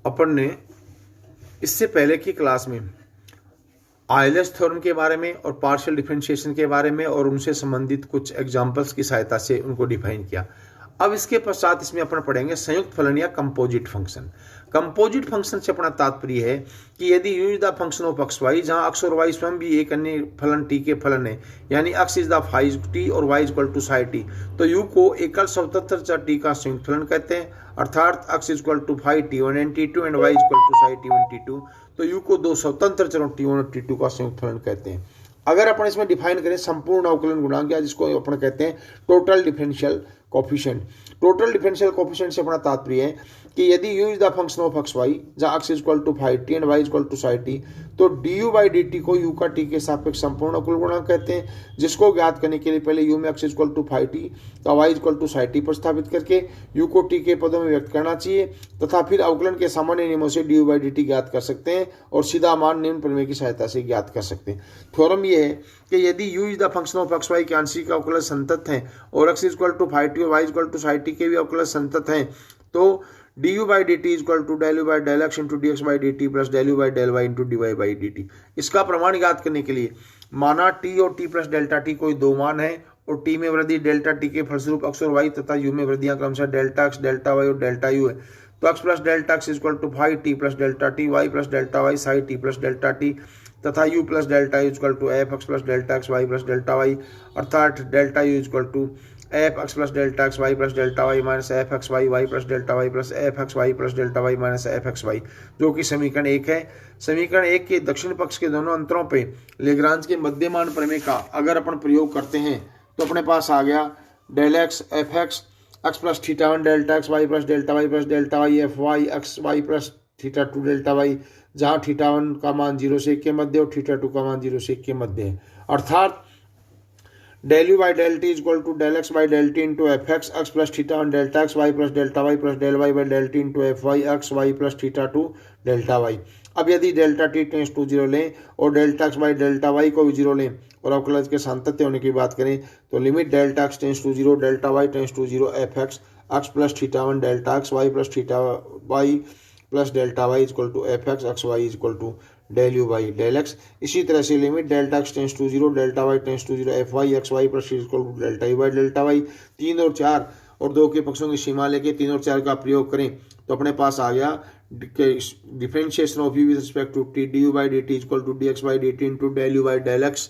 अपन ने इससे पहले की क्लास में आयलर्स थ्योरम के बारे में और पार्शियल डिफरेंशिएशन के बारे में और उनसे संबंधित कुछ एग्जांपल्स की सहायता से उनको डिफाइन किया। अब इसके पश्चात इसमें अपन पढ़ेंगे संयुक्त फलन या कंपोजिट फंक्शन। कंपोजिट फंक्शन से अपना तात्पर्य है कि यदि u is the function of x Y, जहां x और y स्वयं भी एक अन्य फलन t के फलन है, यानी x is the phi t और y equal to psi t, तो u को एकल स्वतंत्र चर t का संयुक्त फलन कहते हैं, अर्थात x equal to phi t1 and t2 and y equal to psi t1 t2, तो u को दो स्वतंत्र चरों t1 और t2 का संयुक्त फलन कहते हैं। अगर अपन इसमें डिफाइन करें संपूर्ण अवकलन गुणांक, या जिसको अपन कहते हैं total differential coefficient. Total differential coefficient से अपना तात्पर्य है कि यदि u is the function of x Y, जहां x equal to phi t and y equal to psi t, तो du बाई dt को u का t के सापेक्ष संपूर्ण अवकल गुणांक कहते हैं, जिसको ज्ञात करने के लिए पहले u में x equal to phi t तो y equal to psi t प्रतिस्थापित करके u को t के पदों में व्यक्त करना चाहिए, तथा फिर अवकलन के सामान्य नियमों से du बाई dt ज्ञात कर सकते हैं और सीधा मान निम्न प्रमेय की सहायता से ज्ञात कर सकते हैं। थ्योरम ये है कि यदि u is the function of x Y के आंशिक अवकलज संतत हैं और x equal to phi t और y equal to psi t के भी अवकलज संतत हैं, तो du by dt equal to del u by del x into D x by D T plus del u by del Y into D Y by D T. इसका प्रमाण ज्ञात करने के लिए माना t और t प्लस डेल्टा t कोई दो मान है और t में वृद्धि डेल्टा t के फलस्वरूप x और y तथा u में वृद्धियां क्रमशः डेल्टा x, डेल्टा y और डेल्टा u है, तो x plus delta x equal to phi t plus delta t, y plus delta y psi t plus delta t तथा u plus delta u equal to F x plus delta x Y plus delta y, अर्थात delta u equal to F x plus delta x Y plus delta Y minus F x y y plus delta Y plus F x Y plus delta Y minus F x Y, जो कि समीकरण 1 है। समीकरण 1 के दक्षिण पक्ष के दोनों अंतरों पे लेग्रांज के मध्यमान प्रमेय का अगर अपन प्रयोग करते हैं तो अपने पास आ गया del X F X X plus theta 1 delta x Y plus delta Y plus delta Y F Y X Y plus theta 2 delta Y, जहाँ थीटा 1 का मान 0 से 1 के मध्य और थीटा 2 का मान 0 से 1 के मध्य है, अर्थात del you by del T equal to del X by del T into F X X plus theta 1 delta x Y plus delta Y plus del Y by del T into F Y X Y plus theta 2 delta Y. अब यदि delta T tends to 0 लें और delta X by delta Y को भी 0 लें और अवकलज के सातत्य होने की बात करें, तो limit delta X tends to 0 delta Y tends to 0 F X X plus theta 1 delta x Y plus theta Y plus delta Y equal to F X X Y equal to del you by del X. इसी तरह से limit delta X tends to 0 delta Y tends to 0 F Y X Y plus equal to delta you by delta Y. 3 और 4 और 2 के पक्षों की सीमा लेके 3 और 4 का प्रयोग करें तो अपने पास आ गया differentiation of u with respect to t d u by D t equal to d x by D t into del you by del x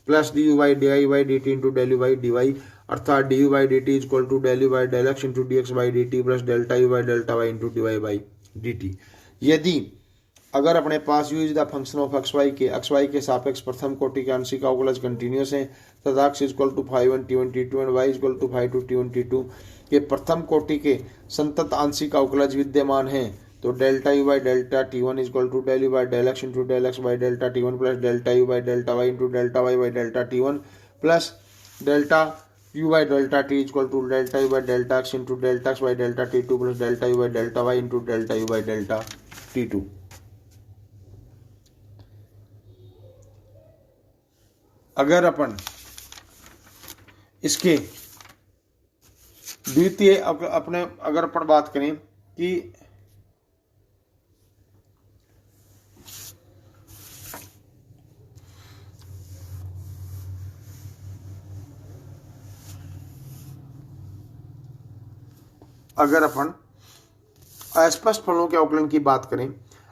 plus d u by d i by D t into del you by d y, अर्थात d u by D t equal to del you by del x into D x by D T plus delta you by delta Y into D Y by D t. यदि अगर अपने पास u is the function of x Y के सापेक्ष प्रथम कोटि के आंशिक अवकलज कंटिन्यूअस है तथा X equal to phi 1 t1 t2 and Y equal to phi 2 t1 t2 के प्रथम कोटि के संतत आंशिक अवकलज विद्यमान हैं, तो delta you by delta t1 equal to del you by del x into del X by delta t1 plus delta you by delta Y into delta Y by delta t1 plus delta you by delta T equal to delta you by delta x into delta X by delta t2 plus delta you by delta Y into delta you by delta t2। अगर अपन इसके द्वितीय अपने अगर अपन बात करें कि अगर अपन अस्पष्ट फलनों के अवकलन की बात करें,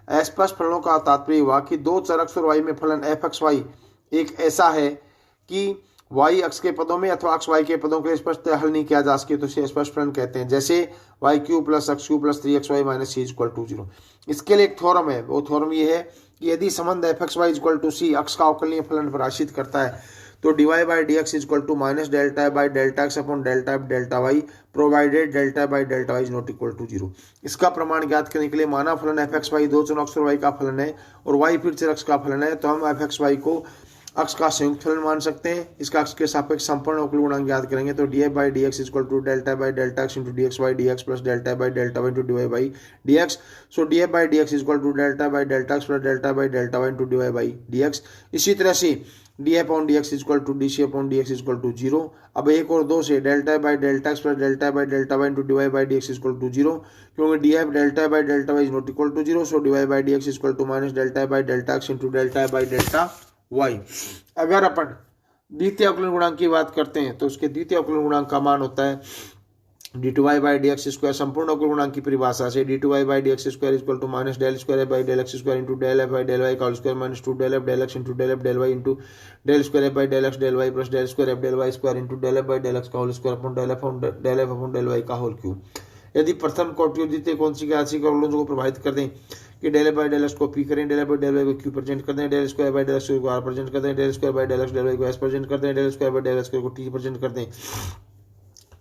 अस्पष्ट फलनों का तात्पर्य हुआ कि दो चर एक्स और वाई में फलन एफ एक्स वाई एक ऐसा है कि y अक्ष के पदों में अथवा अक्ष y के पदों के लिए स्पष्ट हल नहीं किया जा सके तो इसे स्पष्ट फलन कहते हैं, जैसे Y Q plus X Q plus 3xy minus C equal to 0। इसके लिए एक थ्योरम है, वो थ्योरम ये है कि यदि संबंध f x Y equal to c अक्ष का अवकलनीय फलन परिभाषित करता है तो d Y by D x equal to minus delta by delta x upon delta delta y provided delta by delta y is not equal to 0। इसका प्रमाण ज्ञात करने के लिए माना फलन एफ एक्स वाई दो चर एक्स और वाई का फलन है और वाई फिर चर एक्स का फलन है, तो हम एफ एक्स वाई को अक्ष का संयुक्त फलन मान सकते हैं। इसका अक्ष के सापेक्ष संपूर्ण अवकल गुणांक ज्ञात करेंगे तो D F by D x equal to delta by delta x into D x by D X plus delta by delta Y into D Y by D X. So D F by D x equal to delta by delta x plus delta by delta Y into D Y by D X. इसी तरह से D upon D x equal to D C upon D x equal to 0। अब 1 और 2 से delta by delta x plus delta by delta Y into D Y by D x equal to 0, क्योंकि d f delta by delta y is not equal to 0, so d Y by D x equal to minus delta by delta x into delta by delta y. अगर अपन द्वितीय अवकलन गुणांक की बात करते हैं तो उसके द्वितीय अवकलन गुणांक का मान होता है d two y by D x square. संपूर्ण अवकलन गुणांक की परिभाषा से d two y by D x square equal to minus del square by del x square into del f by del y का whole square minus two del f del x into del f del Y into del square by del x del y plus del square f del y square into del f by del x का whole square upon del f upon del y का whole cube. यदि प्रथम कोटि और द्वितीय कौन सी राशि का अवकलन को प्रभावित कर दें कि del f by del x को पी करें, del f by del y को क्यू प्रेजेंट कर दें, del square by del x को आर प्रेजेंट कर दें, del square by del x del y को एस प्रेजेंट कर दें, del square by del x को टी प्रेजेंट कर दें,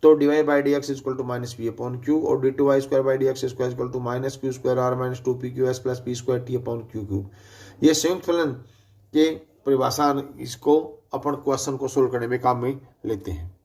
तो d Y by D x equal to minus p upon q और d two Y square by D x square equal to minus q square r minus two p q s plus p square t upon q cube. ये संयुक्त फलन के परिभाषा इसको अपन question को solve करने में काम में लेते हैं।